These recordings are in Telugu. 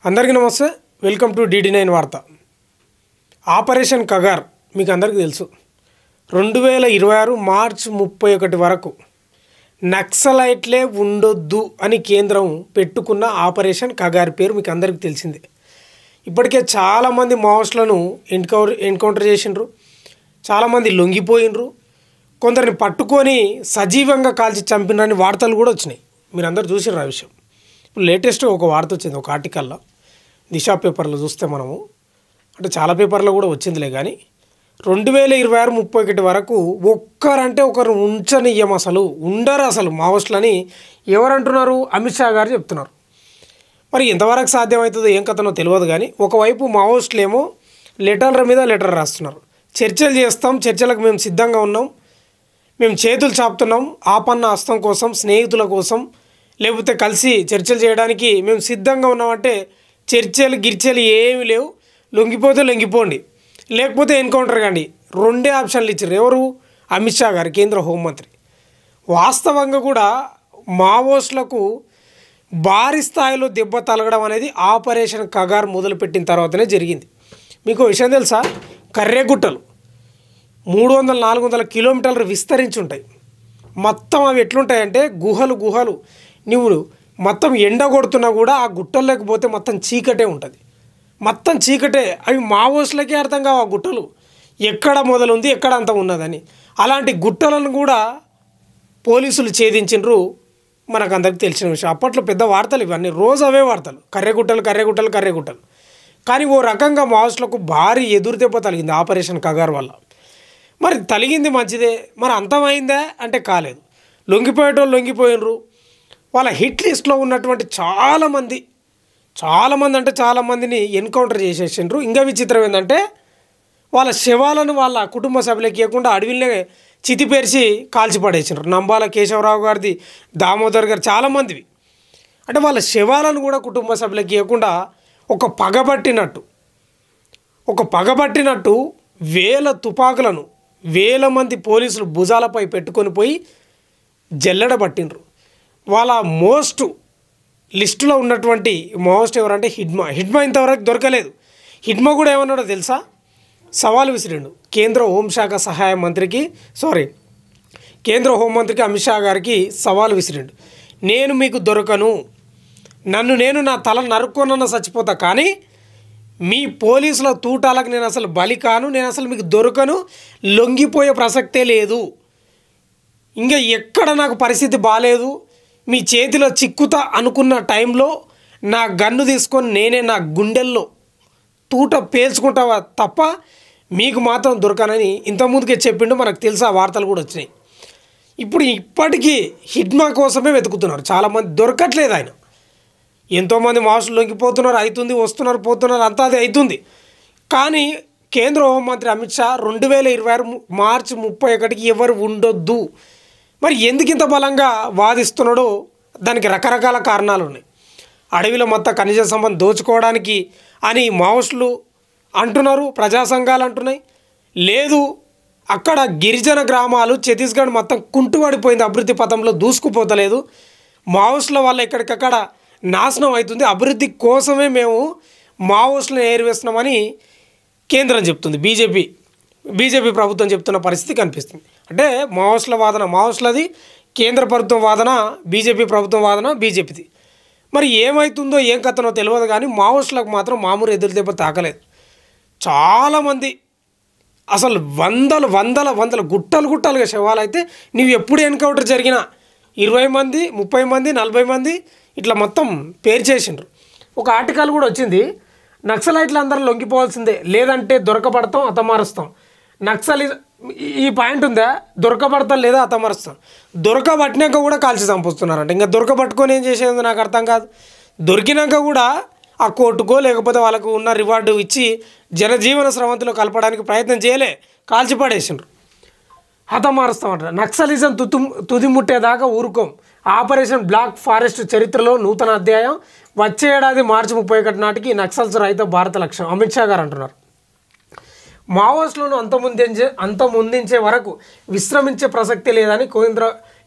అందరికీ నమస్తే. వెల్కమ్ టు DD9 వార్త. ఆపరేషన్ కగార్ మీకు అందరికీ తెలుసు. 2026 మార్చి 31 వరకు నక్సలైట్లే ఉండొద్దు అని కేంద్రం పెట్టుకున్న ఆపరేషన్ కగార్ పేరు మీకు అందరికీ తెలిసిందే. ఇప్పటికే చాలామంది మావోయిస్టులను ఎన్కౌంటర్ చేసిండ్రు, చాలామంది లొంగిపోయినరు, కొందరిని పట్టుకొని సజీవంగా కాల్చి చంపినని వార్తలు కూడా వచ్చినాయి. మీరు అందరు చూసిర్రు ఆ విషయం. ఇప్పుడు లేటెస్ట్ ఒక వార్త వచ్చింది, ఒక ఆర్టికల్లో దిశా పేపర్లో చూస్తే మనము, అంటే చాలా పేపర్లో కూడా వచ్చిందిలే, కానీ 2026-31 వరకు ఒక్కరంటే ఒకరు ఉంచనియ్యం, అసలు ఉండరు అసలు మావోయిస్టులని ఎవరంటున్నారు? అమిత్ షా గారు చెప్తున్నారు. మరి ఎంతవరకు సాధ్యమవుతుందో ఏం కథనో తెలియదు, కానీ ఒకవైపు మావోయిస్టులు ఏమో లెటర్ల మీద లెటర్ రాస్తున్నారు. చర్చలు చేస్తాం, చర్చలకు మేము సిద్ధంగా ఉన్నాం, మేము చేతులు చాపుతున్నాం ఆపన్న హస్తం కోసం, స్నేహితుల కోసం, లేకపోతే కలిసి చర్చలు చేయడానికి మేము సిద్ధంగా ఉన్నామంటే చర్చలు గిర్చలు ఏమీ లేవు, లొంగిపోతే లొంగిపోండి, లేకపోతే ఎన్కౌంటర్ కానీ, రెండే ఆప్షన్లు ఇచ్చారు. ఎవరు? అమిత్ షా గారు, కేంద్ర హోంమంత్రి. వాస్తవంగా కూడా మావోయిస్టులకు భారీ స్థాయిలో దెబ్బ తలగడం అనేది ఆపరేషన్ కగార్ మొదలుపెట్టిన తర్వాతనే జరిగింది. మీకు విషయం తెలుసా? కర్రెగుట్టలు 300-400 కిలోమీటర్లు విస్తరించి ఉంటాయి. మొత్తం అవి ఎట్లుంటాయంటే గుహలు నువ్వు మొత్తం ఎండ కొడుతున్నా కూడా ఆ గుట్టలు లేకపోతే మొత్తం చీకటే ఉంటుంది, మొత్తం చీకటే. అవి మావోయిస్టులకే అర్థం కావు ఆ గుట్టలు ఎక్కడ మొదలుంది ఎక్కడ అంత ఉన్నదని. అలాంటి గుట్టలను కూడా పోలీసులు ఛేదించిండ్రు, మనకు అందరికి తెలిసిన విషయం. అప్పట్లో పెద్ద వార్తలు ఇవన్నీ, రోజు అవే వార్తలు, కర్రెగుట్టలు. కానీ ఓ రకంగా మావోయిస్టులకు భారీ ఎదురు దెబ్బ తగిలింది ఆపరేషన్ కగార్ వల్ల. మరి తలిగింది మంచిదే, మరి అంతమైందా అంటే కాలేదు. లొంగిపోయేటోళ్ళు లొంగిపోయినరు. వాళ్ళ హిట్ లిస్ట్లో ఉన్నటువంటి చాలామంది అంటే చాలామందిని ఎన్కౌంటర్ చేసేసిండ్రు. ఇంకా విచిత్రం ఏంటంటే వాళ్ళ శవాలను వాళ్ళ కుటుంబ సభ్యులకి ఇవ్వకుండా అడవిలోనే చితిపేర్చి కాల్చిపడేసిండ్రు. నంబాల కేశవరావు గారిది, దామోదర్ గారు, చాలామందివి. అంటే వాళ్ళ శవాలను కూడా కుటుంబ సభ్యులకి ఇవ్వకుండా ఒక పగబట్టినట్టు వేల తుపాకులను వేల మంది పోలీసులు భుజాలపై పెట్టుకొని పోయి జల్లెడబట్టిండ్రు. వాళ్ళ మోస్ట్ లిస్టులో ఉన్నటువంటి మోస్ట్ ఎవరంటే హిడ్మా ఇంతవరకు దొరకలేదు. హిడ్మా కూడా ఏమన్నాడో తెలుసా? సవాల్ విసిరిండు కేంద్ర హోంమంత్రికి అమిత్ షా గారికి సవాల్ విసిరిండు. నేను మీకు దొరకను, నేను నా తల నరుక్కొనన్నా చచ్చిపోతా, కానీ మీ పోలీసుల తూటాలకు నేను అసలు బలి కాను, నేను అసలు మీకు దొరకను, లొంగిపోయే ప్రసక్తే లేదు. ఇంకా ఎక్కడ నాకు పరిస్థితి బాగాలేదు, మీ చేతిలో చిక్కుతా అనుకున్న టైంలో నా గన్ను తీసుకొని నేనే నా గుండెల్లో తూట పేల్చుకుంటావా తప్ప మీకు మాత్రం దొరకనని ఇంతకుముందుకే చెప్పిండు. మనకు తెలుసా, వార్తలు కూడా వచ్చినాయి. ఇప్పటికీ హిడ్మా కోసమే వెతుకుతున్నారు చాలామంది, దొరకట్లేదు ఆయన. ఎంతోమంది మావోయిస్టులు లొంగిపోతున్నారు, అవుతుంది, వస్తున్నారు, పోతున్నారు, అంతా అది అవుతుంది. కానీ కేంద్ర హోంమంత్రి అమిత్ షా 2026 మార్చి 31 ఎవరు ఉండొద్దు, మరి ఎందుకు ఇంత బలంగా వాదిస్తున్నాడో దానికి రకరకాల కారణాలు ఉన్నాయి. అడవిలో మొత్తం ఖనిజ సంపద దోచుకోవడానికి అని మావోయిస్టులు అంటున్నారు, ప్రజా సంఘాలు అంటున్నాయి. లేదు, అక్కడ గిరిజన గ్రామాలు ఛత్తీస్గఢ్ మొత్తం కుంటుపడిపోయింది, అభివృద్ధి పథంలో దూసుకుపోతలేదు, మావోయిస్టుల వల్ల ఎక్కడికక్కడ నాశనం అవుతుంది, అభివృద్ధి కోసమే మేము మావోయిస్టులను ఏరివేస్తున్నామని కేంద్రం చెప్తుంది, బీజేపీ ప్రభుత్వం చెప్తున్న పరిస్థితి కనిపిస్తుంది. అంటే మావోయిస్టులది కేంద్ర ప్రభుత్వం వాదన, బీజేపీ ప్రభుత్వం వాదన బీజేపీది. మరి ఏమవుతుందో ఏం కథనో తెలియదు, కానీ మావోయిస్టులకు మాత్రం మామూలు ఎదురు దెబ్బ తాకలేదు. చాలామంది అసలు వందల గుట్టలుగా శవాలు అయితే నీవు ఎప్పుడు ఎన్కౌంటర్ జరిగినా 20 మంది, 30 మంది, 40 మంది ఇట్లా మొత్తం పేరు చేసిండ్రు. ఒక ఆర్టికల్ కూడా వచ్చింది, నక్సలైట్లు అందరూ లొంగిపోవాల్సిందే, లేదంటే దొరకబడతాం, హతమారుస్తాం. ఈ పాయింట్ ఉందా? దొరకబడతాం లేదా హతమారుస్తాం. దొరకబట్టినాక కూడా కాల్చి చంపుస్తున్నారంట. ఇంకా దొరకబట్టుకొని ఏం చేసేది నాకు అర్థం కాదు. దొరికినాక కూడా ఆ కోర్టుకో లేకపోతే వాళ్ళకు ఉన్న రివార్డు ఇచ్చి జనజీవన స్రవంతిలో కలపడానికి ప్రయత్నం చేయలే, కాల్చి పడేసిండ్రు. హతమారుస్తామంటారు. నక్సలిజం తుదిముట్టేదాకా ఊరుకోం. ఆపరేషన్ బ్లాక్ ఫారెస్ట్ చరిత్రలో నూతన అధ్యాయం. వచ్చే ఏడాది మార్చి 31 నాటికి నక్సల్స్ రహిత భారత లక్ష్యం, అమిత్ షా గారు అంటున్నారు. మావోయిస్టులను అంతమొందించే వరకు విశ్రమించే ప్రసక్తి లేదని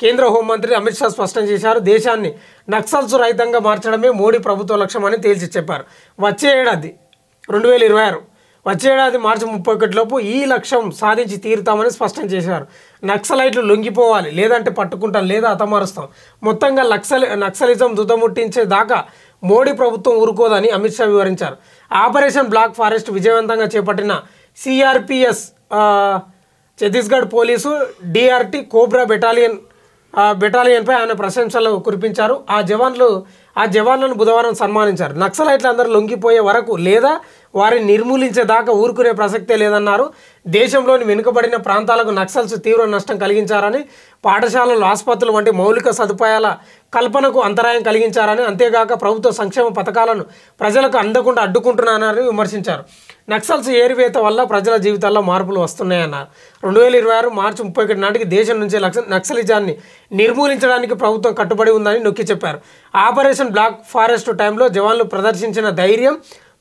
కేంద్ర హోంమంత్రి అమిత్ షా స్పష్టం చేశారు. దేశాన్ని నక్సల్స్ రహితంగా మార్చడమే మోడీ ప్రభుత్వ లక్ష్యమని తేల్చి చెప్పారు. వచ్చే ఏడాది 2026 వచ్చే ఏడాది మార్చి 31 లోపు ఈ లక్ష్యం సాధించి తీరుతామని స్పష్టం చేశారు. నక్సలైట్లు లొంగిపోవాలి, లేదంటే పట్టుకుంటాం లేదా హతమారుస్తాం. మొత్తంగా నక్సలిజం దుద్దముట్టించే దాకా మోడీ ప్రభుత్వం ఊరుకోదని అమిత్ షా వివరించారు. ఆపరేషన్ బ్లాక్ ఫారెస్ట్ విజయవంతంగా చేపట్టిన CRPF, Chhattisgarh police, DRT, COBRA బెటాలియన్పై ఆయన ప్రశంసలు కురిపించారు. ఆ జవాన్లను బుధవారం సన్మానించారు. నక్సలైట్లు అందరూ లొంగిపోయే వరకు లేదా వారిని నిర్మూలించేదాకా ఊరుకునే ప్రసక్తే లేదన్నారు. దేశంలోని వెనుకబడిన ప్రాంతాలకు నక్సల్స్ తీవ్ర నష్టం కలిగించారని, పాఠశాలలు, ఆసుపత్రులు వంటి మౌలిక సదుపాయాల కల్పనకు అంతరాయం కలిగించారని, అంతేగాక ప్రభుత్వ సంక్షేమ పథకాలను ప్రజలకు అందకుండా అడ్డుకుంటున్నారని విమర్శించారు. నక్సల్స్ ఏరివేత వల్ల ప్రజల జీవితాల్లో మార్పులు వస్తున్నాయన్నారు. 2026 మార్చి 31 నాటికి దేశం నుంచి నక్సలిజాన్ని నిర్మూలించడానికి ప్రభుత్వం కట్టుబడి ఉందని నొక్కి చెప్పారు. ఆపరేషన్ బ్లాక్ ఫారెస్ట్ టైంలో జవాన్లు ప్రదర్శించిన ధైర్యం,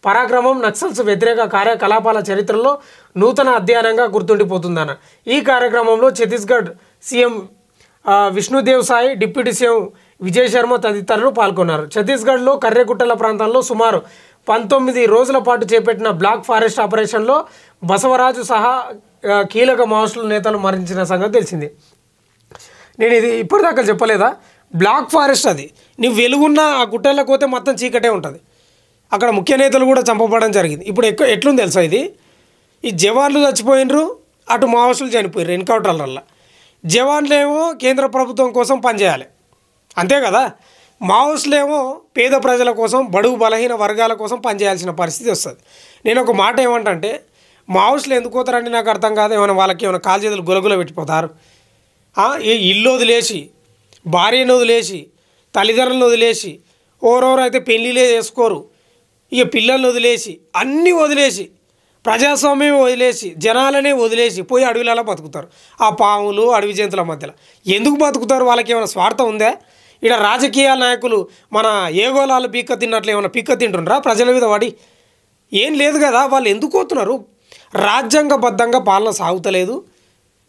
పరాక్రమం నక్సల్స్ వ్యతిరేక కార్యకలాపాల చరిత్రలో నూతన అధ్యయనంగా గుర్తుండిపోతుందన్నారు. ఈ కార్యక్రమంలో Chhattisgarh CM Vishnudev Sai, deputy CM Vijay Sharma తదితరులు పాల్గొన్నారు. ఛత్తీస్గఢ్లో కర్రెగుట్టల ప్రాంతంలో సుమారు 19 రోజుల పాటు చేపట్టిన బ్లాక్ ఫారెస్ట్ ఆపరేషన్లో బసవరాజు సహా కీలక మావోయిస్టుల నేతలు మరణించిన సంగతి తెలిసింది. నేను ఇది ఇప్పటిదాకా చెప్పలేదా? బ్లాక్ ఫారెస్ట్ అది నువ్వు వెలుగున్న ఆ గుట్టలకు పోతే మొత్తం చీకటే ఉంటుంది. అక్కడ ముఖ్య నేతలు కూడా చంపబడడం జరిగింది. ఇప్పుడు ఎట్లుంది తెలుసా ఇది? ఈ జవాన్లు చచ్చిపోయినరు, అటు మావోయిస్టులు చనిపోయారు ఎన్కౌంటర్లల్లో. జవాన్లు ఏమో కేంద్ర ప్రభుత్వం కోసం పనిచేయాలి, అంతే కదా. మావోయిస్టులు ఏమో పేద ప్రజల కోసం, బడుగు బలహీన వర్గాల కోసం పనిచేయాల్సిన పరిస్థితి వస్తుంది. నేను ఒక మాట ఏమంటే, మావోయిస్టులు ఎందుకు పోతారంటే నాకు అర్థం కాదు. వాళ్ళకి ఏమైనా కాలు చేతులు గులగుల పెట్టిపోతారు. ఈ ఇల్లు వదిలేసి, భార్యను వదిలేసి, తల్లిదండ్రులను వదిలేసి, ఓరెవరు అయితే పెళ్ళిలే చేసుకోరు, ఇక పిల్లల్ని వదిలేసి, అన్నీ వదిలేసి, ప్రజాస్వామ్యం వదిలేసి, జనాలనే వదిలేసి పోయి అడవిలలో బతుకుతారు. ఆ పాములు, అడవి జంతువుల మధ్యలో ఎందుకు బతుకుతారు? వాళ్ళకి ఏమైనా స్వార్థం ఉందా? ఇక్కడ రాజకీయ నాయకులు మన ఏగోలాలు పీక్క తిన్నట్లు ఏమైనా పీక్క తింటుండ్రా ప్రజల మీద పడి? ఏం లేదు కదా. వాళ్ళు ఎందుకు పోతున్నారు? రాజ్యాంగబద్ధంగా పాలన సాగుతలేదు,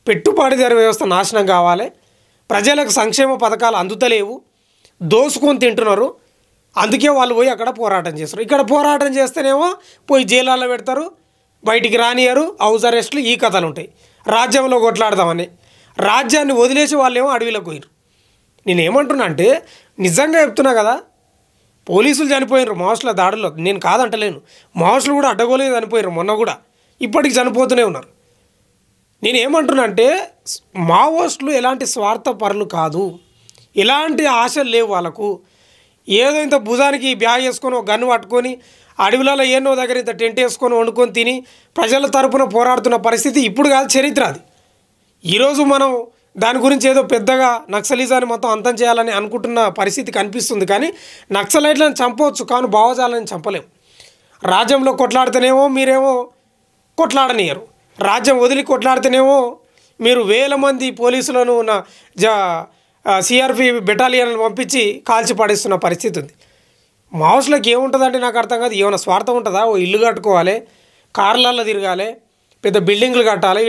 పెట్టుబడిదారు వ్యవస్థ నాశనం కావాలి, ప్రజలకు సంక్షేమ పథకాలు అందుతలేవు, దోసుకొని తింటున్నారు. అందుకే వాళ్ళు పోయి అక్కడ పోరాటం చేస్తారు. ఇక్కడ పోరాటం చేస్తేనేమో పోయి జైళ్ళలో పెడతారు, బయటికి రానియరు, హౌస్ అరెస్టులు, ఈ కథలు ఉంటాయి. రాజ్యంలో కొట్లాడదామని రాజ్యాన్ని వదిలేసి వాళ్ళేమో అడవిలోకి పోయారు. నేనేమంటున్నా అంటే, నిజంగా చెప్తున్నా కదా, పోలీసులు చనిపోయినారు మావోయిస్టుల దాడుల్లో, నేను కాదంటలేను. మావోయిస్టులు కూడా అడ్డగోలుగా చనిపోయారు, మొన్న కూడా, ఇప్పటికి చనిపోతూనే ఉన్నారు. నేనేమంటున్నా అంటే, మావోయిస్టులు ఎలాంటి స్వార్థపరులు కాదు, ఎలాంటి ఆశలు లేవు వాళ్ళకు. ఏదో ఇంత భుజానికి బ్యాగ్ వేసుకొని ఒక గన్ను పట్టుకొని అడవిలలో ఏనో దగ్గర ఇంత టెంట్ వేసుకొని వండుకొని తిని ప్రజల తరపున పోరాడుతున్న పరిస్థితి ఇప్పుడు కాదు, చరిత్ర అది. ఈరోజు మనం దాని గురించి ఏదో పెద్దగా నక్సలిజాన్ని మొత్తం అంతం చేయాలని అనుకుంటున్న పరిస్థితి కనిపిస్తుంది. కానీ నక్సలైట్లను చంపవచ్చు, కానీ భావజాలను చంపలేము. రాజ్యంలో కొట్లాడితేనేమో మీరేమో కొట్లాడనియరు, రాజ్యం వదిలి కొట్లాడితేనేమో మీరు వేల మంది పోలీసులను సిఆర్పి బెటాలియన్లను పంపించి కాల్చి పడేస్తున్న పరిస్థితి ఉంది. మావోయిస్టులకు ఏముంటుందంటే నాకు అర్థం కాదు. ఏమైనా స్వార్థం ఉంటుందా? ఓ ఇల్లు కట్టుకోవాలి, కార్లలో తిరగాలి, పెద్ద బిల్డింగ్లు కట్టాలి,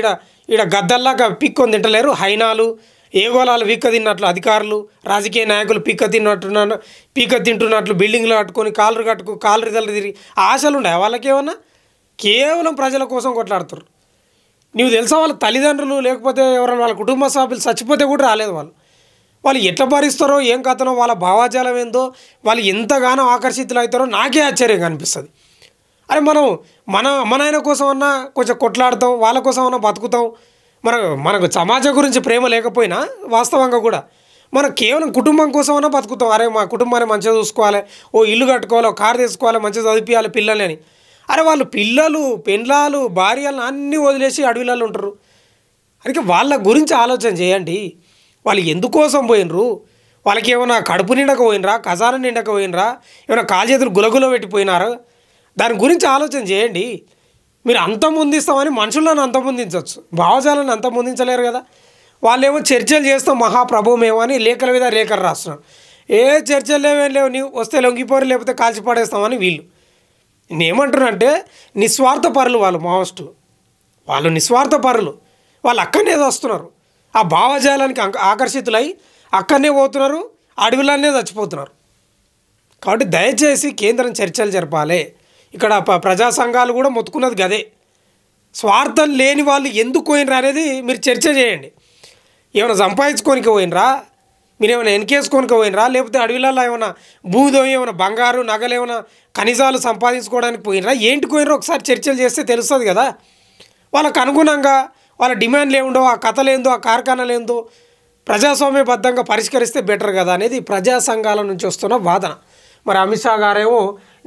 ఈడ గద్దల్లాగా పిక్కొని తింటలేరు. హైనాలు, ఏగోలాలు పీక్క తిన్నట్లు అధికారులు, రాజకీయ నాయకులు పీక్క తింటున్నట్లు బిల్డింగ్లు కట్టుకొని కాలు రిజల్ట్ తిరిగి ఆశలు ఉన్నాయి వాళ్ళకి. ఏమన్నా కేవలం ప్రజల కోసం కొట్లాడుతారు. నీవు తెలుసా, వాళ్ళ తల్లిదండ్రులు లేకపోతే ఎవరైనా వాళ్ళ కుటుంబ సభ్యులు చచ్చిపోతే కూడా రాలేదు. వాళ్ళు ఎట్లా భరిస్తారో ఏం కథనో, వాళ్ళ భావాజాలం ఏందో, వాళ్ళు ఎంతగానో ఆకర్షితులు అవుతారో నాకే ఆశ్చర్యంగా అనిపిస్తుంది. అరే మన అమ్మనాయన కోసం అన్నా కొంచెం కొట్లాడతాం, వాళ్ళ కోసం అన్నా బతుకుతాం. మనకు సమాజం గురించి ప్రేమ లేకపోయినా వాస్తవంగా కూడా మనం కేవలం కుటుంబం కోసం అన్నా బతుకుతాం. అరే మా కుటుంబాన్ని మంచిగా చూసుకోవాలి, ఓ ఇల్లు కట్టుకోవాలి, ఓ కారు తీసుకోవాలి, మంచిగా చదివించాలి పిల్లల్ని అని. అరే వాళ్ళు పిల్లలు, పెండ్లాలు, భార్యలను అన్నీ వదిలేసి అడవిలలో ఉంటారు. అందుకే వాళ్ళ గురించి ఆలోచన చేయండి. వాళ్ళు ఎందుకోసం పోయినరు? వాళ్ళకి ఏమైనా కడుపు నిండక పోయినరా, ఖజానా నిండక పోయినరా, ఏమైనా కాలు చేతులు గులగుల పెట్టిపోయినారా? దాని గురించి ఆలోచన చేయండి. మీరు అంతమొందిస్తామని మనుషులను అంతమొందించవచ్చు, భావజాలను అంతమొందించలేరు కదా. వాళ్ళేమో చర్చలు చేస్తాం మహాప్రభుమేమో అని లేఖల మీద లేఖలు రాస్తున్నారు. ఏ చర్చలు లేవేం లేవు, నీవు వస్తే లొంగిపోరు లేకపోతే కాల్చి పడేస్తామని వీళ్ళు. నేనేమంటున్నానంటే, నిస్వార్థపరులు వాళ్ళు మావోయిస్టులు. వాళ్ళు నిస్వార్థపరులు. వాళ్ళు అక్కడనే వస్తున్నారు. ఆ భావజాలానికి ఆకర్షితులై అక్కడనే పోతున్నారు, అడవులనే చచ్చిపోతున్నారు. కాబట్టి దయచేసి కేంద్రం చర్చలు జరపాలి. ఇక్కడ ప్రజా సంఘాలు కూడా మొత్తుకున్నది గదే. స్వార్థం లేని వాళ్ళు ఎందుకు పోయినరా అనేది మీరు చర్చ చేయండి. ఏమైనా సంపాదించుకోనికి పోయినరా, మీరు ఏమైనా వెనకేసుకోనికి పోయినరా, లేకపోతే అడవిలలో ఏమైనా భూదో ఏమైనా బంగారు నగలు ఏమైనా ఖనిజాలు సంపాదించుకోవడానికి పోయినరా, ఏంటి పోయినరో ఒకసారి చర్చలు చేస్తే తెలుస్తుంది కదా. వాళ్ళకు అనుగుణంగా వాళ్ళ డిమాండ్లు ఏముండో, ఆ కథలేందో, ఆ కార్ఖానాలు ఏందో ప్రజాస్వామ్యబద్ధంగా పరిష్కరిస్తే బెటర్ కదా అనేది ప్రజా సంఘాల నుంచి వస్తున్న వాదన. మరి అమిత్ షా గారేమో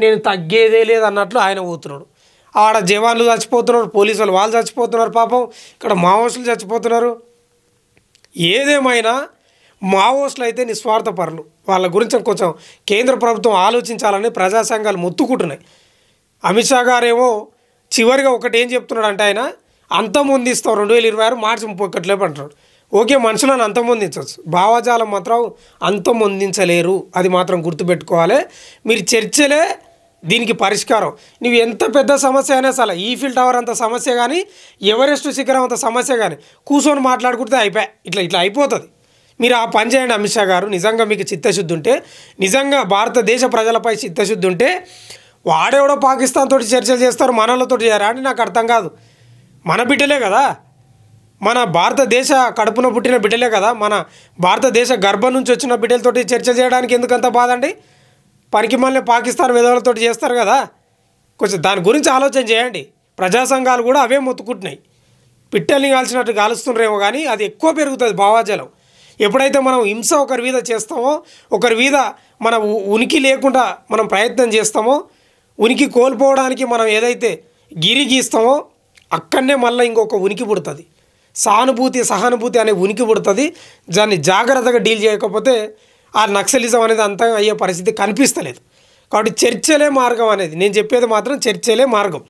నేను తగ్గేదే లేదన్నట్లు ఆయన పోతున్నాడు. ఆడ జవాన్లు చచ్చిపోతున్నారు, పోలీసులు వాళ్ళు చచ్చిపోతున్నారు, పాపం ఇక్కడ మావోయిస్టులు చచ్చిపోతున్నారు. ఏదేమైనా మావోయిస్టులు అయితే నిస్వార్థపరులు. వాళ్ళ గురించి కొంచెం కేంద్ర ప్రభుత్వం ఆలోచించాలని ప్రజా సంఘాలు మొత్తుకుంటున్నాయి. అమిత్ షా గారేమో చివరిగా ఒకటి ఏం చెప్తున్నాడు అంటే, ఆయన అంతమొందిస్తాం 2026 మార్చి 31 అంటున్నాడు. ఓకే, మనుషులను అంతమొందించవచ్చు, భావజాలం మాత్రం అంతమొందించలేరు. అది మాత్రం గుర్తుపెట్టుకోవాలి. మీరు చర్చలే దీనికి పరిష్కారం. నువ్వు ఎంత పెద్ద సమస్య అయినా సరే, ఈఫిల్ టవర్ అంత సమస్య కానీ, ఎవరెస్ట్ శిఖరం అంత సమస్య కానీ కూర్చొని మాట్లాడుకుంటే ఇట్లా అయిపోతుంది. మీరు ఆ పని చేయండి అమిత్ షా గారు. నిజంగా మీకు చిత్తశుద్ధి ఉంటే, నిజంగా భారతదేశ ప్రజలపై చిత్తశుద్ధి ఉంటే, వాడెవడో పాకిస్తాన్ తోటి చర్చలు చేస్తారు, మనలతో చేయరా అని నాకు అర్థం కాదు. మన బిడ్డలే కదా, మన భారతదేశ కడుపున పుట్టిన బిడ్డలే కదా, మన భారతదేశ గర్భం నుంచి వచ్చిన బిడ్డలతోటి చర్చ చేయడానికి ఎందుకంత బాధ అండి? పనికి మళ్ళీ పాకిస్తాన్ విధవులతో చేస్తారు కదా. కొంచెం దాని గురించి ఆలోచన చేయండి. ప్రజా సంఘాలు కూడా అవే మొత్తుకుంటున్నాయి. పిట్టల్ని కాల్చినట్టు కాలుస్తున్నారేమో కానీ అది ఎక్కువ పెరుగుతుంది భావాజలం. ఎప్పుడైతే మనం హింస ఒకరి మీద చేస్తామో, ఒకరి మీద మన ఉనికి లేకుండా మనం ప్రయత్నం చేస్తామో, ఉనికి కోల్పోవడానికి మనం ఏదైతే గిరి గీస్తామో అక్కడనే మళ్ళీ ఇంకొక ఉనికి పుడుతుంది. సానుభూతి సహానుభూతి అనే ఉనికి పుడుతుంది. దాన్ని జాగ్రత్తగా డీల్ చేయకపోతే ఆ నక్సలిజం అనేది అంతా అయ్యే పరిస్థితి కనిపిస్తలేదు. కాబట్టి చర్చలే మార్గం అనేది, నేను చెప్పేది మాత్రం చర్చలే మార్గం.